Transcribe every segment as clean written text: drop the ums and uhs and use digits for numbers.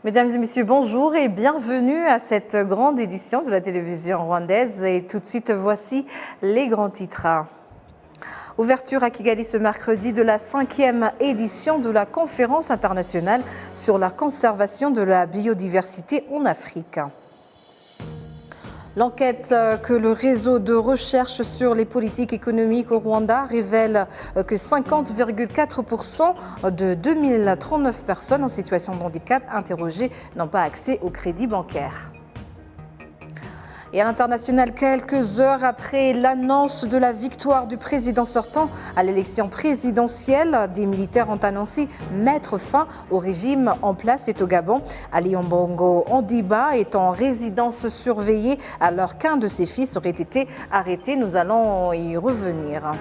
Mesdames et messieurs, bonjour et bienvenue à cette grande édition de la télévision rwandaise. Et tout de suite, voici les grands titres. Ouverture à Kigali ce mercredi de la 5e édition de la conférence internationale sur la conservation de la biodiversité en Afrique. L'enquête que le réseau de recherche sur les politiques économiques au Rwanda révèle que 50,4% de 2039 personnes en situation de handicap interrogées n'ont pas accès au crédit bancaire. Et à l'international, quelques heures après l'annonce de la victoire du président sortant à l'élection présidentielle, des militaires ont annoncé mettre fin au régime en place au Gabon. Ali Bongo Ondimba est en résidence surveillée alors qu'un de ses fils aurait été arrêté. Nous allons y revenir.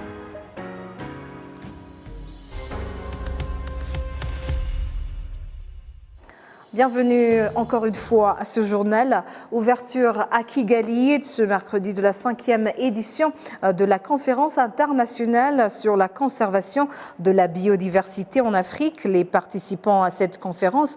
Bienvenue encore une fois à ce journal. Ouverture à Kigali ce mercredi de la 5e édition de la conférence internationale sur la conservation de la biodiversité en Afrique. Les participants à cette conférence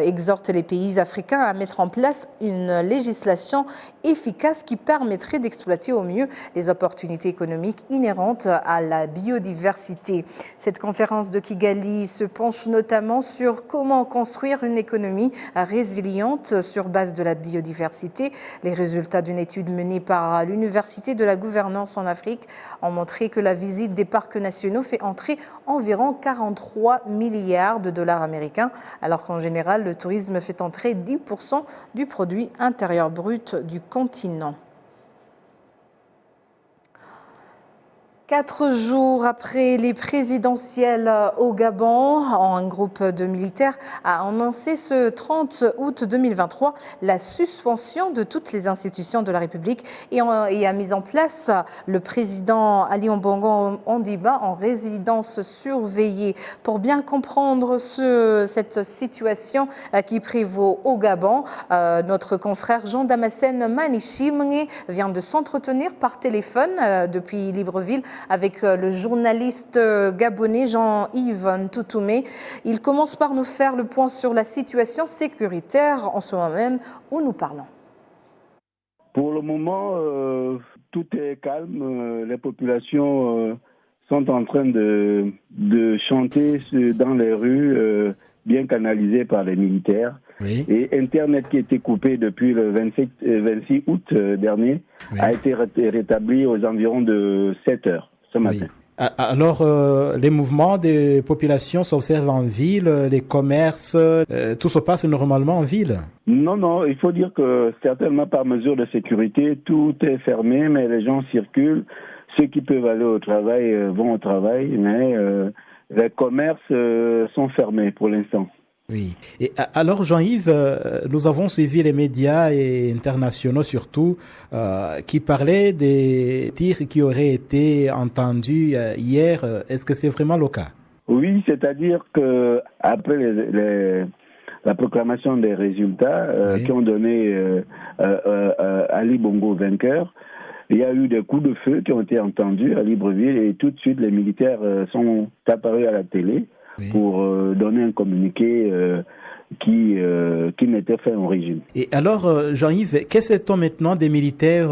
exhortent les pays africains à mettre en place une législation efficace qui permettrait d'exploiter au mieux les opportunités économiques inhérentes à la biodiversité. Cette conférence de Kigali se penche notamment sur comment construire une économie résiliente sur base de la biodiversité. Les résultats d'une étude menée par l'Université de la gouvernance en Afrique ont montré que la visite des parcs nationaux fait entrer environ 43 milliards de dollars américains, alors qu'en général, le tourisme fait entrer 10% du produit intérieur brut du continent. 4 jours après les présidentielles au Gabon, un groupe de militaires a annoncé ce 30 août 2023 la suspension de toutes les institutions de la République et a mis en place le président Ali Bongo Ondimba en résidence surveillée. Pour bien comprendre cette situation qui prévaut au Gabon, notre confrère Jean Damascène Manichimne vient de s'entretenir par téléphone depuis Libreville avec le journaliste gabonais Jean-Yves Ntoutoumé. Il commence par nous faire le point sur la situation sécuritaire en ce moment même où nous parlons. Pour le moment, tout est calme. Les populations sont en train de chanter dans les rues, bien canalisées par les militaires. Oui. Et Internet qui était coupé depuis le 26 août dernier a été rétabli aux environs de 7 heures ce matin. Alors, les mouvements des populations s'observent en ville, les commerces, tout se passe normalement en ville? Non, il faut dire que certainement par mesure de sécurité, tout est fermé, mais les gens circulent. Ceux qui peuvent aller au travail vont au travail, mais les commerces sont fermés pour l'instant. Oui. Et alors, Jean-Yves, nous avons suivi les médias et internationaux surtout qui parlaient des tirs qui auraient été entendus hier. Est-ce que c'est vraiment le cas? Oui, c'est-à-dire que après la proclamation des résultats qui ont donné Ali Bongo vainqueur, il y a eu des coups de feu qui ont été entendus à Libreville et tout de suite les militaires sont apparus à la télé pour donner un communiqué qui mettait fin au régime. Et alors, Jean-Yves, qu'est-ce maintenant des militaires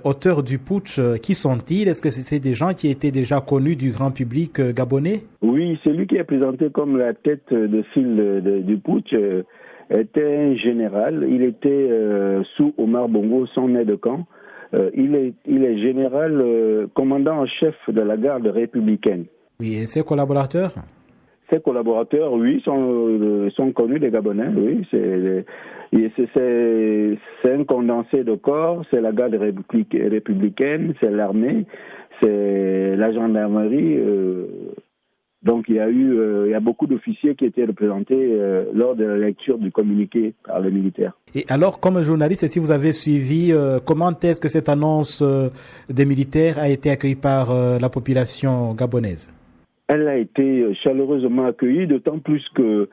auteurs du putsch? Qui sont-ils? Est-ce que c'est des gens qui étaient déjà connus du grand public gabonais? Oui, celui qui est présenté comme la tête de file du putsch était un général. Il était sous Omar Bongo, son aide de camp. Il est général, commandant en chef de la garde républicaine. Oui, et ses collaborateurs? Ses collaborateurs, oui, sont connus des Gabonais, oui. C'est un condensé de corps, c'est la garde républicaine, c'est l'armée, c'est la gendarmerie. Donc il y a beaucoup d'officiers qui étaient représentés lors de la lecture du communiqué par les militaires. Et alors, comme journaliste, si vous avez suivi, comment est-ce que cette annonce des militaires a été accueillie par la population gabonaise? Elle a été chaleureusement accueillie, d'autant plus que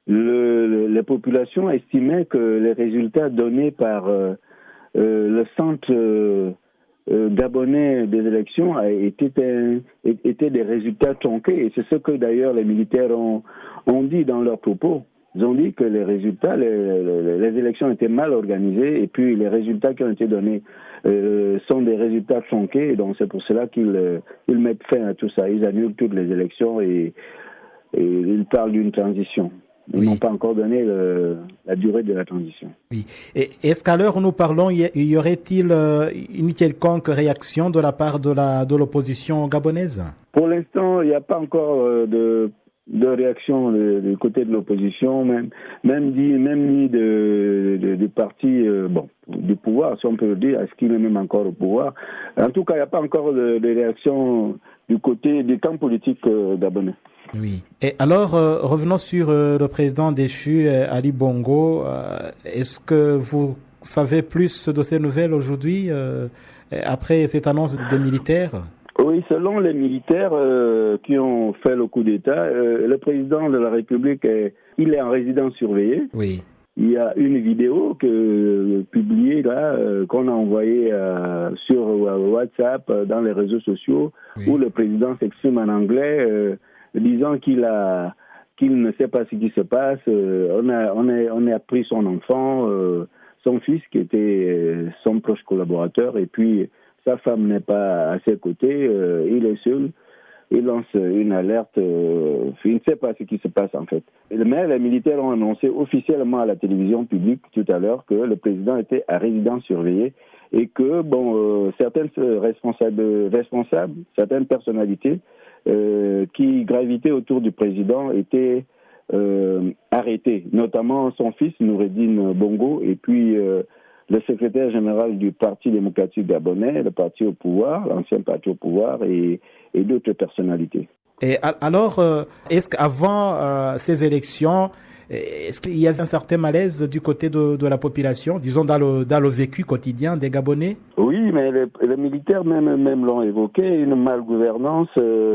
les populations estimaient que les résultats donnés par le centre gabonais des élections étaient des résultats tronqués. Et c'est ce que d'ailleurs les militaires ont dit dans leurs propos. Ils ont dit que les résultats, les élections étaient mal organisées et puis les résultats qui ont été donnés sont des résultats tronqués. Et donc c'est pour cela qu'ils mettent fin à tout ça. Ils annulent toutes les élections et ils parlent d'une transition. Ils n'ont pas encore donné la durée de la transition. Oui. Et est-ce qu'à l'heure où nous parlons, y aurait-il une quelconque réaction de la part de l'opposition gabonaise? Pour l'instant, il n'y a pas encore de réaction du côté de l'opposition, même ni du parti du pouvoir, si on peut le dire, est-ce qu'il est même encore au pouvoir. En tout cas, il n'y a pas encore de réaction du côté du camp politique gabonais. Oui. Et alors, revenons sur le président déchu, Ali Bongo. Est-ce que vous savez plus de ces nouvelles aujourd'hui, après cette annonce des militaires? Oui, selon les militaires qui ont fait le coup d'État, le président de la République, il est en résidence surveillée. Oui. Il y a une vidéo publiée là, qu'on a envoyée sur WhatsApp, dans les réseaux sociaux, où le président s'exprime en anglais, disant qu'il ne sait pas ce qui se passe. On a pris son enfant, son fils qui était son proche collaborateur, et puis sa femme n'est pas à ses côtés, il est seul. Il lance une alerte, il ne sait pas ce qui se passe en fait. Mais les militaires ont annoncé officiellement à la télévision publique tout à l'heure que le président était à résidence surveillée et que certaines responsables, certaines personnalités qui gravitaient autour du président étaient arrêtées, notamment son fils Noureddine Bongo et puis le secrétaire général du Parti démocratique gabonais, le parti au pouvoir, l'ancien parti au pouvoir, et d'autres personnalités. Et alors, est-ce qu'avant ces élections, est-ce qu'il y avait un certain malaise du côté de la population, disons dans le vécu quotidien des Gabonais? Oui, mais les militaires même l'ont évoqué, une malgouvernance, on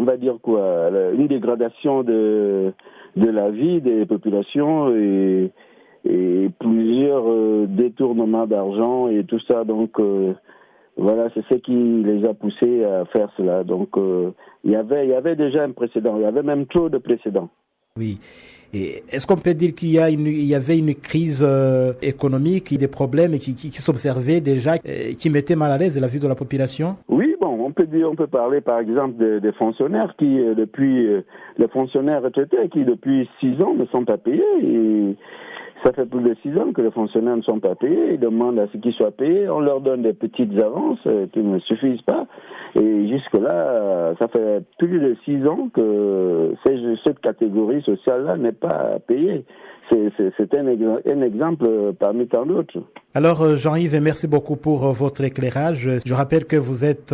va dire quoi, une dégradation de la vie des populations et plusieurs détournements d'argent et tout ça. Donc voilà, c'est ce qui les a poussés à faire cela. Donc il y avait déjà un précédent, il y avait même trop de précédents. Oui. Et est-ce qu'on peut dire qu'il y avait une crise économique, des problèmes qui s'observaient déjà, qui mettaient mal à l'aise la vie de la population? Oui, on peut parler par exemple des fonctionnaires les fonctionnaires retraités qui depuis 6 ans ne sont pas payés. Et ça fait plus de 6 ans que les fonctionnaires ne sont pas payés. Ils demandent à ce qu'ils soient payés. On leur donne des petites avances qui ne suffisent pas. Et jusque-là, ça fait plus de 6 ans que cette catégorie sociale-là n'est pas payée. C'est un exemple parmi tant d'autres. Alors, Jean-Yves, merci beaucoup pour votre éclairage. Je rappelle que vous êtes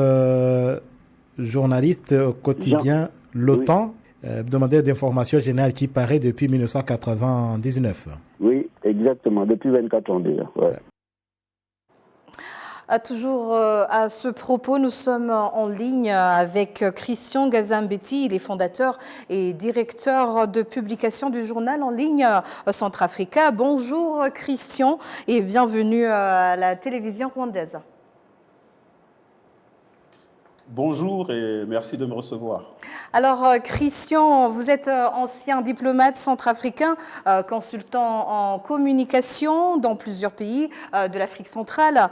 journaliste au quotidien Le Temps, hebdomadaire d'information générale qui paraît depuis 1999. Oui, exactement, depuis 24 ans déjà. Ouais. Toujours à ce propos, nous sommes en ligne avec Christian Gazambetti, il est fondateur et directeur de publication du journal en ligne Centrafrica. Bonjour Christian et bienvenue à la télévision rwandaise. Bonjour et merci de me recevoir. Alors Christian, vous êtes ancien diplomate centrafricain, consultant en communication dans plusieurs pays de l'Afrique centrale,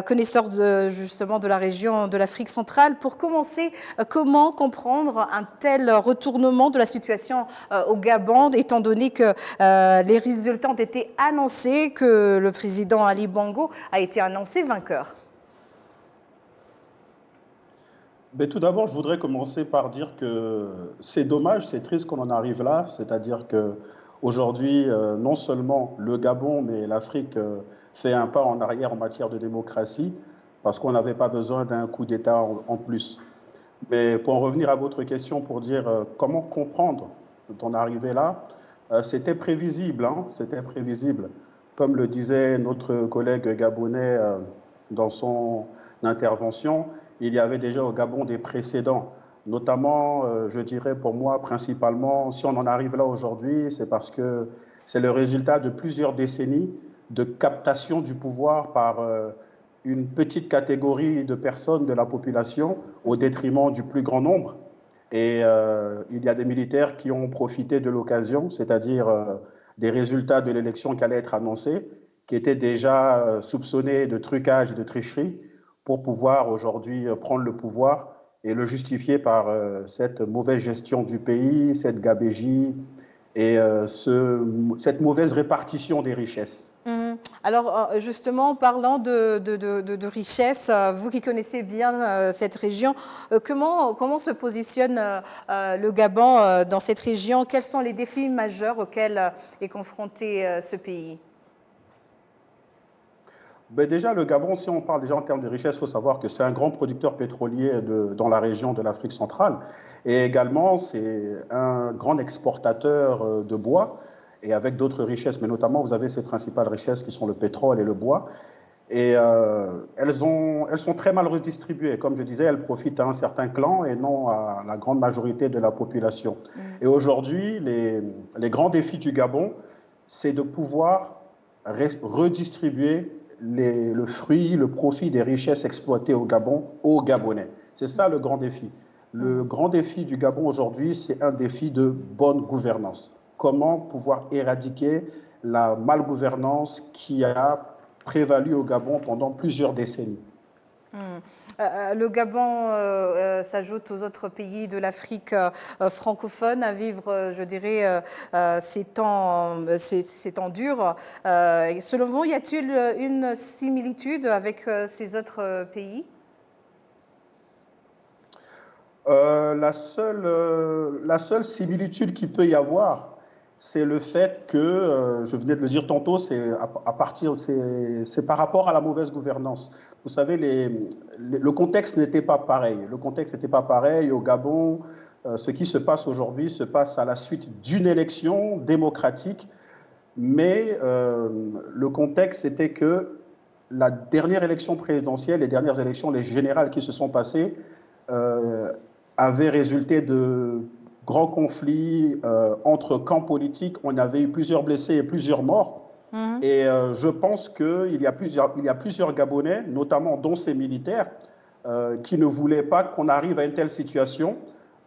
connaisseur justement de la région de l'Afrique centrale. Pour commencer, comment comprendre un tel retournement de la situation au Gabon, étant donné que les résultats ont été annoncés, que le président Ali Bongo a été annoncé vainqueur? Mais tout d'abord, je voudrais commencer par dire que c'est dommage, c'est triste qu'on en arrive là. C'est-à-dire qu'aujourd'hui, non seulement le Gabon, mais l'Afrique fait un pas en arrière en matière de démocratie, parce qu'on n'avait pas besoin d'un coup d'État en plus. Mais pour en revenir à votre question, pour dire comment comprendre ton arrivée là, c'était prévisible, c'était prévisible. Comme le disait notre collègue gabonais dans son intervention, il y avait déjà au Gabon des précédents, notamment, je dirais pour moi, principalement, si on en arrive là aujourd'hui, c'est parce que c'est le résultat de plusieurs décennies de captation du pouvoir par une petite catégorie de personnes de la population au détriment du plus grand nombre. Et il y a des militaires qui ont profité de l'occasion, c'est-à-dire des résultats de l'élection qui allaient être annoncés, qui étaient déjà soupçonnés de trucage et de tricherie, pour pouvoir aujourd'hui prendre le pouvoir et le justifier par cette mauvaise gestion du pays, cette gabégie et cette mauvaise répartition des richesses. Alors justement, parlant de richesse, vous qui connaissez bien cette région, comment se positionne le Gabon dans cette région? Quels sont les défis majeurs auxquels est confronté ce pays? Ben déjà, le Gabon, si on parle déjà en termes de richesse, il faut savoir que c'est un grand producteur pétrolier dans la région de l'Afrique centrale. Et également, c'est un grand exportateur de bois et avec d'autres richesses. Mais notamment, vous avez ces principales richesses qui sont le pétrole et le bois. Et elles sont très mal redistribuées. Comme je disais, elles profitent à un certain clan et non à la grande majorité de la population. Et aujourd'hui, les grands défis du Gabon, c'est de pouvoir redistribuer le fruit, le profit des richesses exploitées au Gabon aux Gabonais. C'est ça le grand défi. Le grand défi du Gabon aujourd'hui, c'est un défi de bonne gouvernance. Comment pouvoir éradiquer la malgouvernance qui a prévalu au Gabon pendant plusieurs décennies. Le Gabon s'ajoute aux autres pays de l'Afrique francophone à vivre, je dirais, ces temps durs. Selon vous, y a-t-il une similitude avec ces autres pays? La seule similitude qu'il peut y avoir, c'est le fait que, je venais de le dire tantôt, c'est par rapport à la mauvaise gouvernance. Vous savez, le contexte n'était pas pareil. Le contexte n'était pas pareil au Gabon. Ce qui se passe aujourd'hui se passe à la suite d'une élection démocratique, mais le contexte était que la dernière élection présidentielle, les dernières élections, les générales qui se sont passées, avaient résulté de grands conflits entre camps politiques. On avait eu plusieurs blessés et plusieurs morts. Et je pense qu'il y a plusieurs Gabonais, notamment dont ces militaires, qui ne voulaient pas qu'on arrive à une telle situation,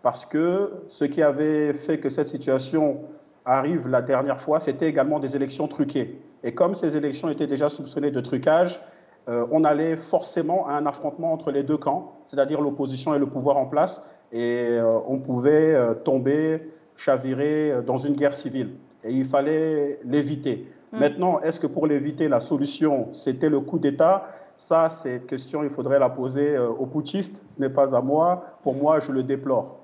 parce que ce qui avait fait que cette situation arrive la dernière fois, c'était également des élections truquées. Et comme ces élections étaient déjà soupçonnées de trucage, on allait forcément à un affrontement entre les deux camps, c'est-à-dire l'opposition et le pouvoir en place, et on pouvait tomber, chavirer dans une guerre civile. Et il fallait l'éviter. Maintenant, est-ce que pour l'éviter, la solution, c'était le coup d'État? Ça, cette question, il faudrait la poser aux putschistes. Ce n'est pas à moi. Pour moi, je le déplore.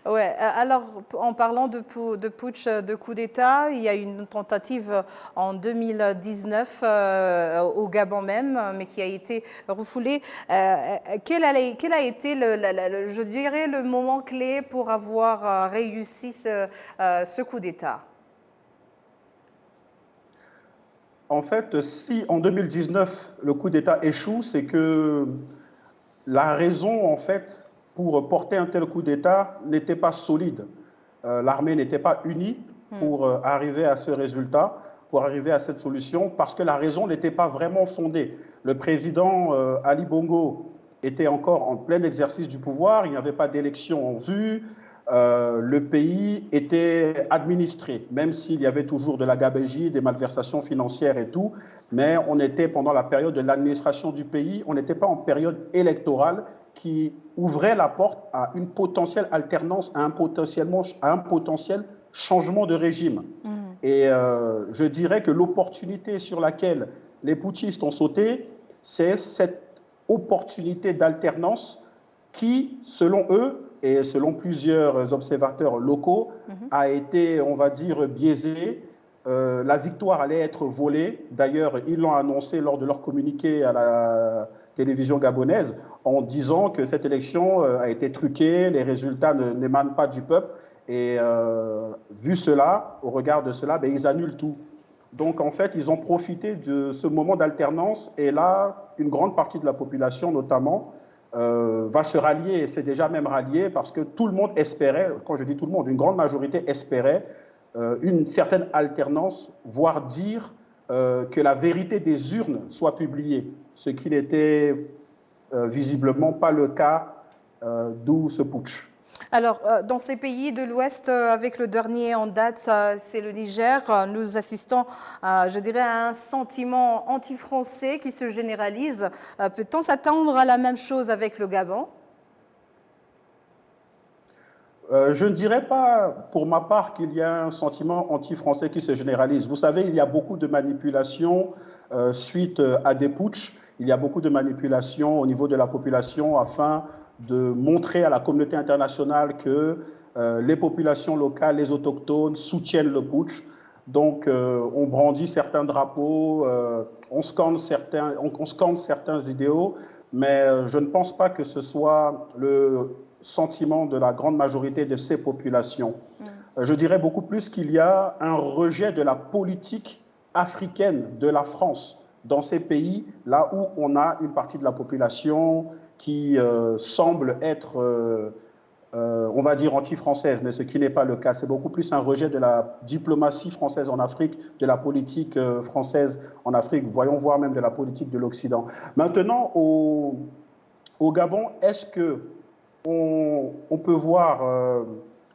Ouais, alors en parlant de putsch, de coup d'État, il y a une tentative en 2019 au Gabon même, mais qui a été refoulée. Quel a été, je dirais, le moment clé pour avoir réussi ce coup d'État? En fait, si en 2019, le coup d'État échoue, c'est que la raison, en fait, pour porter un tel coup d'État n'était pas solide. L'armée n'était pas unie pour arriver à ce résultat, pour arriver à cette solution, parce que la raison n'était pas vraiment fondée. Le président Ali Bongo était encore en plein exercice du pouvoir, il n'y avait pas d'élection en vue, le pays était administré, même s'il y avait toujours de la gabegie, des malversations financières et tout, mais on était pendant la période de l'administration du pays, on n'était pas en période électorale qui ouvrait la porte à une potentielle alternance, à un potentiel changement de régime. Et je dirais que l'opportunité sur laquelle les putschistes ont sauté, c'est cette opportunité d'alternance qui, selon eux, et selon plusieurs observateurs locaux, a été, on va dire, biaisée. La victoire allait être volée. D'ailleurs, ils l'ont annoncé lors de leur communiqué à la télévision gabonaise en disant que cette élection a été truquée, les résultats n'émanent pas du peuple. Et vu cela, au regard de cela, ben, ils annulent tout. Donc, en fait, ils ont profité de ce moment d'alternance. Et là, une grande partie de la population, notamment, va se rallier, et c'est déjà même rallié, parce que tout le monde espérait, quand je dis tout le monde, une grande majorité espérait une certaine alternance, voire dire que la vérité des urnes soit publiée, ce qui n'était visiblement pas le cas, d'où ce putsch. Alors, dans ces pays de l'Ouest, avec le dernier en date, c'est le Niger, nous assistons, je dirais, à un sentiment anti-français qui se généralise. Peut-on s'attendre à la même chose avec le Gabon? Je ne dirais pas, pour ma part, qu'il y a un sentiment anti-français qui se généralise. Vous savez, il y a beaucoup de manipulations suite à des putschs. Il y a beaucoup de manipulations au niveau de la population afin de montrer à la communauté internationale que les populations locales, les autochtones, soutiennent le putsch. Donc, on brandit certains drapeaux, on scande certains idéaux, mais je ne pense pas que ce soit le sentiment de la grande majorité de ces populations. Je dirais beaucoup plus qu'il y a un rejet de la politique africaine de la France dans ces pays, là où on a une partie de la population qui semble être, on va dire, anti-française, mais ce qui n'est pas le cas. C'est beaucoup plus un rejet de la diplomatie française en Afrique, de la politique française en Afrique, voyons voir même de la politique de l'Occident. Maintenant, au Gabon, est-ce que on peut voir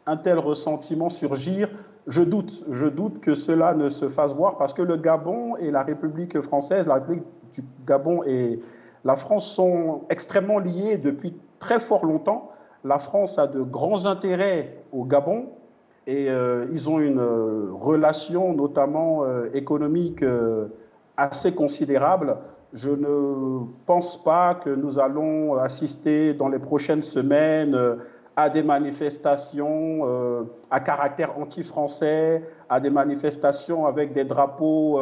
un tel ressentiment surgir? Je doute que cela ne se fasse voir parce que le Gabon et la République française, la République du Gabon et la France sont extrêmement liés depuis très fort longtemps. La France a de grands intérêts au Gabon et ils ont une relation notamment économique assez considérable. Je ne pense pas que nous allons assister dans les prochaines semaines à des manifestations à caractère anti-français, à des manifestations avec des drapeaux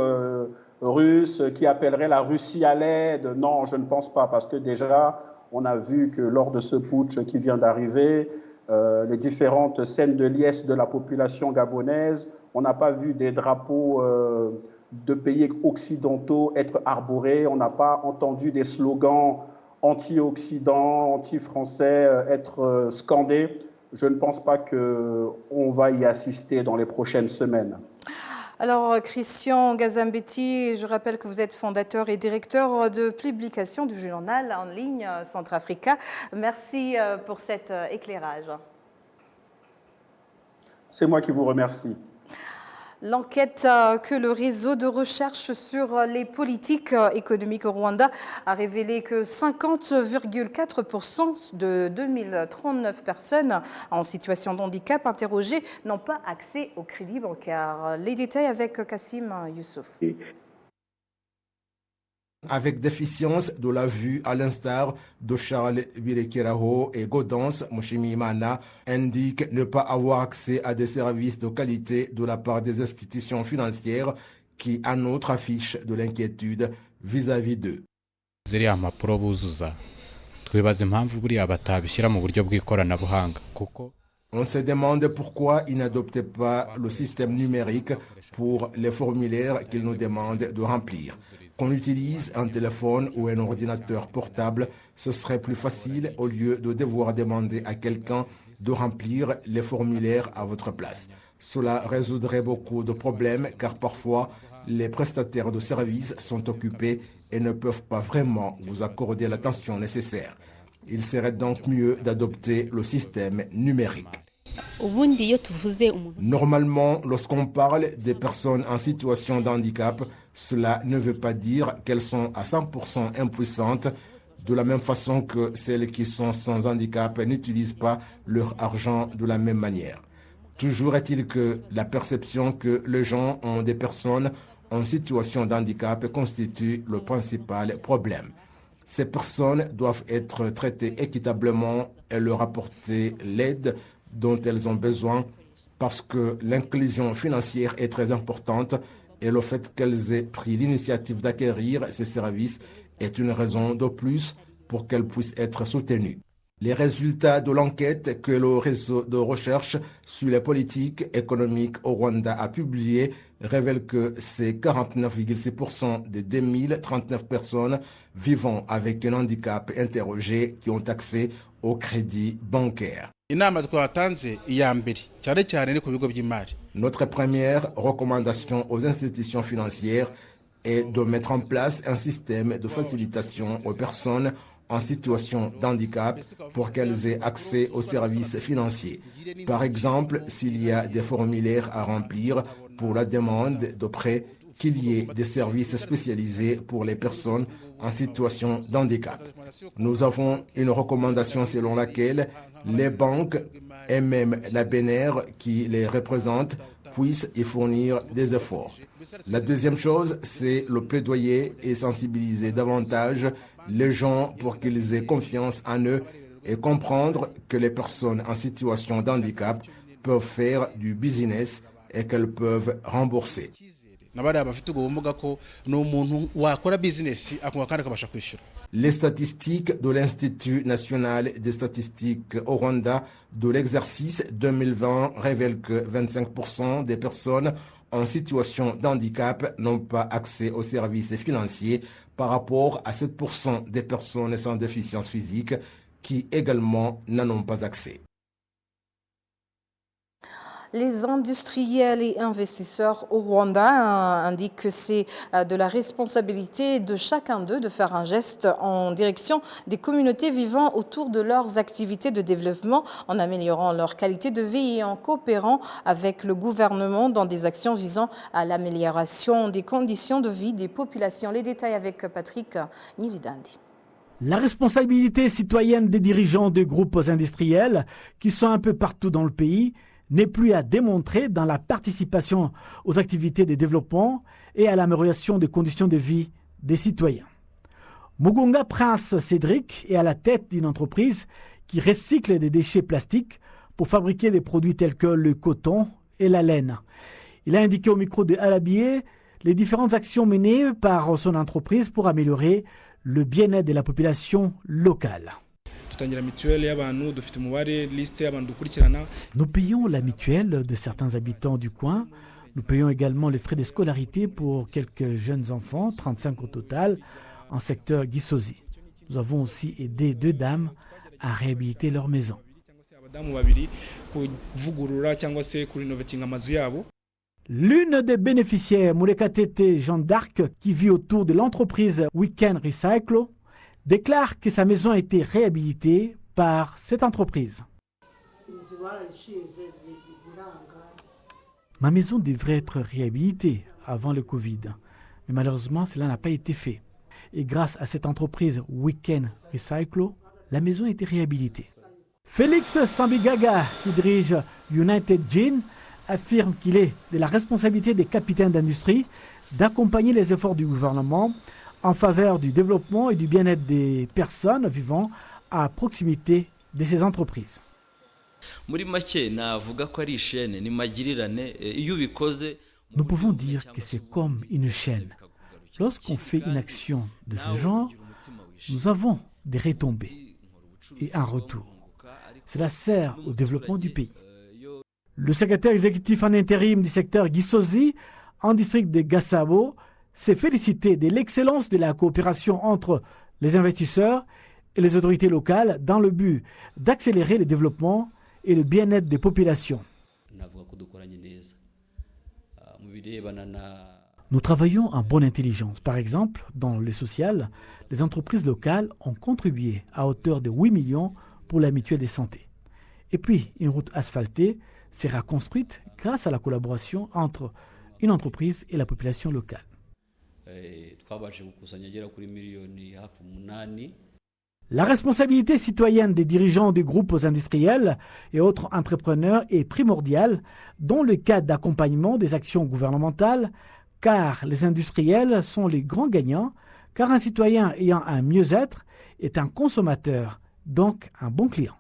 russes qui appelleraient la Russie à l'aide. Non, je ne pense pas, parce que déjà, on a vu que lors de ce putsch qui vient d'arriver, les différentes scènes de liesse de la population gabonaise, on n'a pas vu des drapeaux de pays occidentaux être arborés, on n'a pas entendu des slogans anti-Occident, anti-français être scandés. Je ne pense pas qu'on va y assister dans les prochaines semaines. Alors, Christian Gazambetti, je rappelle que vous êtes fondateur et directeur de publication du journal en ligne Centrafrica. Merci pour cet éclairage. C'est moi qui vous remercie. L'enquête que le réseau de recherche sur les politiques économiques au Rwanda a révélé que 50,4% de 2039 personnes en situation de handicap interrogées n'ont pas accès au crédit bancaire. Les détails avec Kassim Youssouf. Avec déficience de la vue, à l'instar de Charles Birekeraho et Gaudence Mushimimana, indiquent ne pas avoir accès à des services de qualité de la part des institutions financières qui, en outre, affichent de l'inquiétude vis-à-vis d'eux. ziriya mpapuro buzuza twibaza impamvu buriya batabishyira mu buryo bw'ikoranabuhanga kuko On se demande pourquoi ils n'adoptent pas le système numérique pour les formulaires qu'ils nous demandent de remplir. Qu'on utilise un téléphone ou un ordinateur portable, ce serait plus facile au lieu de devoir demander à quelqu'un de remplir les formulaires à votre place. Cela résoudrait beaucoup de problèmes car parfois les prestataires de services sont occupés et ne peuvent pas vraiment vous accorder l'attention nécessaire. Il serait donc mieux d'adopter le système numérique. Normalement, lorsqu'on parle des personnes en situation de handicap, cela ne veut pas dire qu'elles sont à 100% impuissantes, de la même façon que celles qui sont sans handicap n'utilisent pas leur argent de la même manière. Toujours est-il que la perception que les gens ont des personnes en situation de handicap constitue le principal problème. Ces personnes doivent être traitées équitablement et leur apporter l'aide dont elles ont besoin parce que l'inclusion financière est très importante et le fait qu'elles aient pris l'initiative d'acquérir ces services est une raison de plus pour qu'elles puissent être soutenues. Les résultats de l'enquête que le réseau de recherche sur les politiques économiques au Rwanda a publié révèlent que c'est 49,6% des 2039 personnes vivant avec un handicap interrogées qui ont accès au crédit bancaire. Notre première recommandation aux institutions financières est de mettre en place un système de facilitation aux personnes en situation de handicap pour qu'elles aient accès aux services financiers. Par exemple, s'il y a des formulaires à remplir pour la demande de prêt, qu'il y ait des services spécialisés pour les personnes en situation de handicap. Nous avons une recommandation selon laquelle les banques et même la BNR qui les représente puissent y fournir des efforts. La deuxième chose, c'est le plaidoyer et sensibiliser davantage les gens pour qu'ils aient confiance en eux et comprendre que les personnes en situation de handicap peuvent faire du business et qu'elles peuvent rembourser. Les statistiques de l'Institut national des statistiques au Rwanda de l'exercice 2020 révèlent que 25% des personnes en situation de handicap n'ont pas accès aux services financiers par rapport à 7% des personnes sans déficience physique qui également n'en ont pas accès. Les industriels et investisseurs au Rwanda indiquent que c'est de la responsabilité de chacun d'eux de faire un geste en direction des communautés vivant autour de leurs activités de développement en améliorant leur qualité de vie et en coopérant avec le gouvernement dans des actions visant à l'amélioration des conditions de vie des populations. Les détails avec Patrick Nilidandi. La responsabilité citoyenne des dirigeants de groupes industriels qui sont un peu partout dans le pays n'est plus à démontrer dans la participation aux activités de développement et à l'amélioration des conditions de vie des citoyens. Mugunga Prince Cédric est à la tête d'une entreprise qui recycle des déchets plastiques pour fabriquer des produits tels que le coton et la laine. Il a indiqué au micro de Alabié les différentes actions menées par son entreprise pour améliorer le bien-être de la population locale. Nous payons la mutuelle de certains habitants du coin. Nous payons également les frais de scolarité pour quelques jeunes enfants, 35 au total, en secteur Gisozi. Nous avons aussi aidé 2 dames à réhabiliter leur maison. L'une des bénéficiaires, Moulekatete Jeanne d'Arc, qui vit autour de l'entreprise Weekend Recycle, déclare que sa maison a été réhabilitée par cette entreprise. Ma maison devrait être réhabilitée avant le Covid, mais malheureusement cela n'a pas été fait. Et grâce à cette entreprise Weekend Recycle, la maison a été réhabilitée. Félix Sambigaga, qui dirige United Gin, affirme qu'il est de la responsabilité des capitaines d'industrie d'accompagner les efforts du gouvernement en faveur du développement et du bien-être des personnes vivant à proximité de ces entreprises. Nous pouvons dire que c'est comme une chaîne. Lorsqu'on fait une action de ce genre, nous avons des retombées et un retour. Cela sert au développement du pays. Le secrétaire exécutif en intérim du secteur Gisozi, en district de Gasabo, s'est félicité de l'excellence de la coopération entre les investisseurs et les autorités locales dans le but d'accélérer le développement et le bien-être des populations. Nous travaillons en bonne intelligence. Par exemple, dans le social, les entreprises locales ont contribué à hauteur de 8 millions pour la mutuelle de santé. Et puis, une route asphaltée sera construite grâce à la collaboration entre une entreprise et la population locale. La responsabilité citoyenne des dirigeants des groupes industriels et autres entrepreneurs est primordiale dans le cadre d'accompagnement des actions gouvernementales, car les industriels sont les grands gagnants, car un citoyen ayant un mieux-être est un consommateur, donc un bon client.